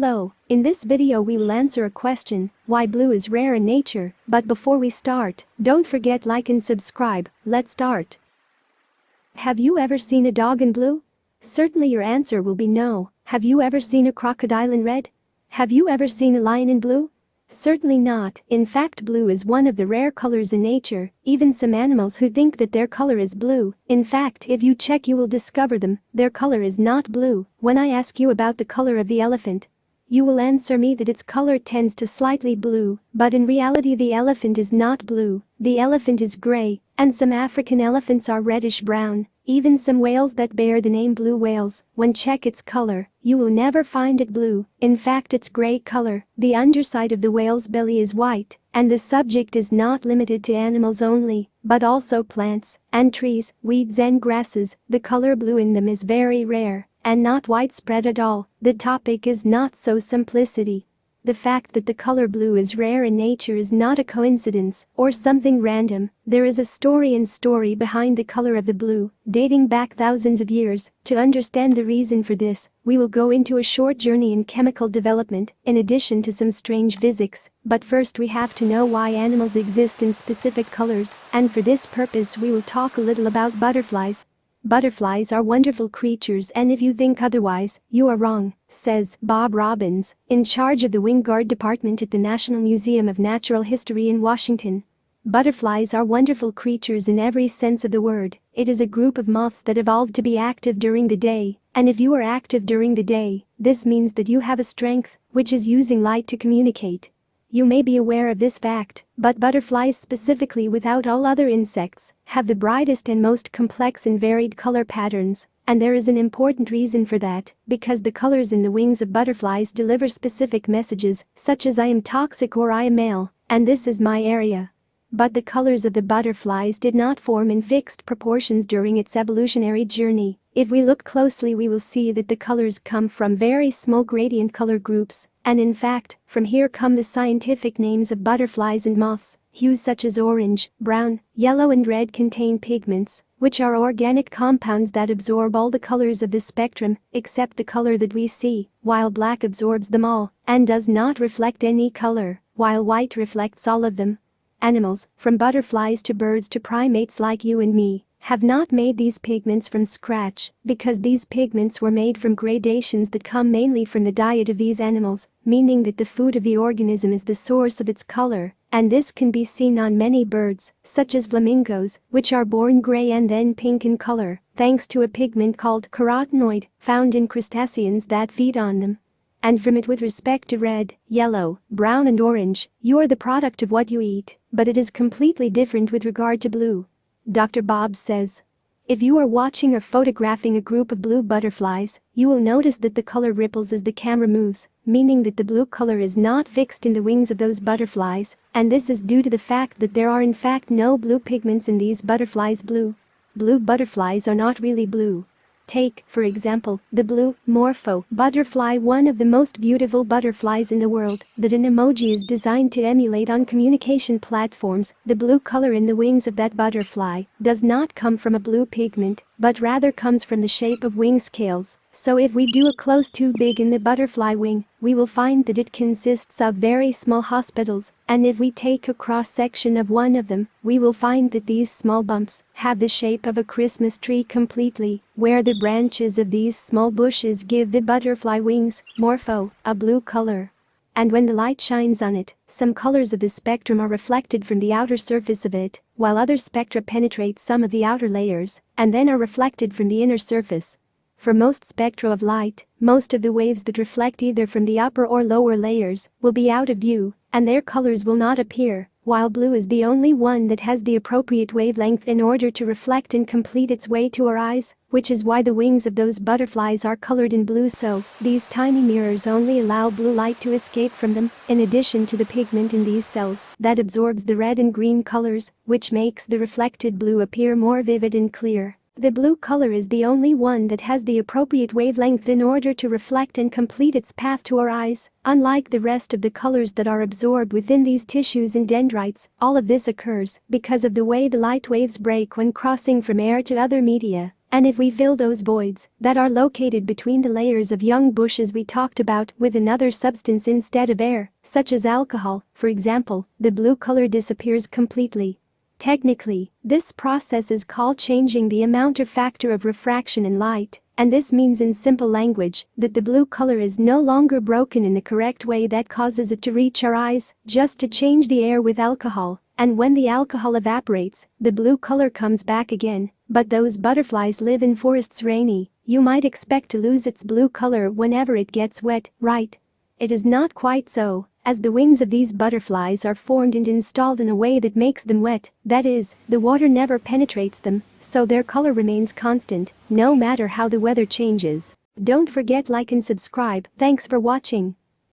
Hello, in this video we will answer a question, why blue is rare in nature, but before we start, don't forget like and subscribe, let's start. Have you ever seen a dog in blue? Certainly your answer will be no. Have you ever seen a crocodile in red? Have you ever seen a lion in blue? Certainly not. In fact, blue is one of the rare colors in nature, even some animals who think that their color is blue. In fact, if you check you will discover their color is not blue. When I ask you about the color of the elephant, you will answer me that its color tends to slightly blue, but in reality the elephant is not blue, the elephant is gray, and some African elephants are reddish-brown. Even some whales that bear the name blue whales, when check its color, you will never find it blue. In fact, it's gray color. The underside of the whale's belly is white, and the subject is not limited to animals only, but also plants and trees, weeds and grasses. The color blue in them is very rare and not widespread at all. The topic is not so simplicity. The fact that the color blue is rare in nature is not a coincidence or something random. There is a story behind the color of the blue, dating back thousands of years. To understand the reason for this, we will go into a short journey in chemical development, in addition to some strange physics. But first we have to know why animals exist in specific colors, and for this purpose we will talk a little about butterflies. Butterflies are wonderful creatures, and if you think otherwise, you are wrong, says Bob Robbins, in charge of the Wing Guard Department at the National Museum of Natural History in Washington. Butterflies are wonderful creatures in every sense of the word. It is a group of moths that evolved to be active during the day, and if you are active during the day, this means that you have a strength, which is using light to communicate. You may be aware of this fact, but butterflies specifically, without all other insects, have the brightest and most complex and varied color patterns, and there is an important reason for that, because the colors in the wings of butterflies deliver specific messages, such as I am toxic or I am male, and this is my area. But the colors of the butterflies did not form in fixed proportions during its evolutionary journey. If we look closely we will see that the colors come from very small gradient color groups, and in fact, from here come the scientific names of butterflies and moths. Hues such as orange, brown, yellow and red contain pigments, which are organic compounds that absorb all the colors of the spectrum, except the color that we see, while black absorbs them all, and does not reflect any color, while white reflects all of them. Animals, from butterflies to birds to primates like you and me, have not made these pigments from scratch, because these pigments were made from gradations that come mainly from the diet of these animals, meaning that the food of the organism is the source of its color, and this can be seen on many birds, such as flamingos, which are born gray and then pink in color, thanks to a pigment called carotenoid, found in crustaceans that feed on them. And from it, with respect to red, yellow, brown and orange, you are the product of what you eat, but it is completely different with regard to blue. Dr. Bob says, if you are watching or photographing a group of blue butterflies, you will notice that the color ripples as the camera moves, meaning that the blue color is not fixed in the wings of those butterflies, and this is due to the fact that there are in fact no blue pigments in these butterflies. Blue butterflies are not really blue. Take, for example, the blue morpho butterfly, one of the most beautiful butterflies in the world, that an emoji is designed to emulate on communication platforms. The blue color in the wings of that butterfly does not come from a blue pigment, but rather comes from the shape of wing scales. So if we do a close too big in the butterfly wing, we will find that it consists of very small hospitals, and if we take a cross-section of one of them, we will find that these small bumps have the shape of a Christmas tree completely, where the branches of these small bushes give the butterfly wings, morpho, a blue color. And when the light shines on it, some colors of the spectrum are reflected from the outer surface of it, while other spectra penetrate some of the outer layers, and then are reflected from the inner surface. For most spectra of light, most of the waves that reflect either from the upper or lower layers will be out of view, and their colors will not appear, while blue is the only one that has the appropriate wavelength in order to reflect and complete its way to our eyes, which is why the wings of those butterflies are colored in blue. So, these tiny mirrors only allow blue light to escape from them, in addition to the pigment in these cells that absorbs the red and green colors, which makes the reflected blue appear more vivid and clear. The blue color is the only one that has the appropriate wavelength in order to reflect and complete its path to our eyes. Unlike the rest of the colors that are absorbed within these tissues and dendrites, all of this occurs because of the way the light waves break when crossing from air to other media. And if we fill those voids that are located between the layers of young bushes we talked about with another substance instead of air, such as alcohol, for example, the blue color disappears completely. Technically, this process is called changing the amount or factor of refraction in light, and this means in simple language that the blue color is no longer broken in the correct way that causes it to reach our eyes, just to change the air with alcohol, and when the alcohol evaporates, the blue color comes back again. But those butterflies live in forests rainy, you might expect to lose its blue color whenever it gets wet, right? It is not quite so, as the wings of these butterflies are formed and installed in a way that makes them wet, that is, the water never penetrates them, so their color remains constant, no matter how the weather changes. Don't forget like and subscribe, thanks for watching.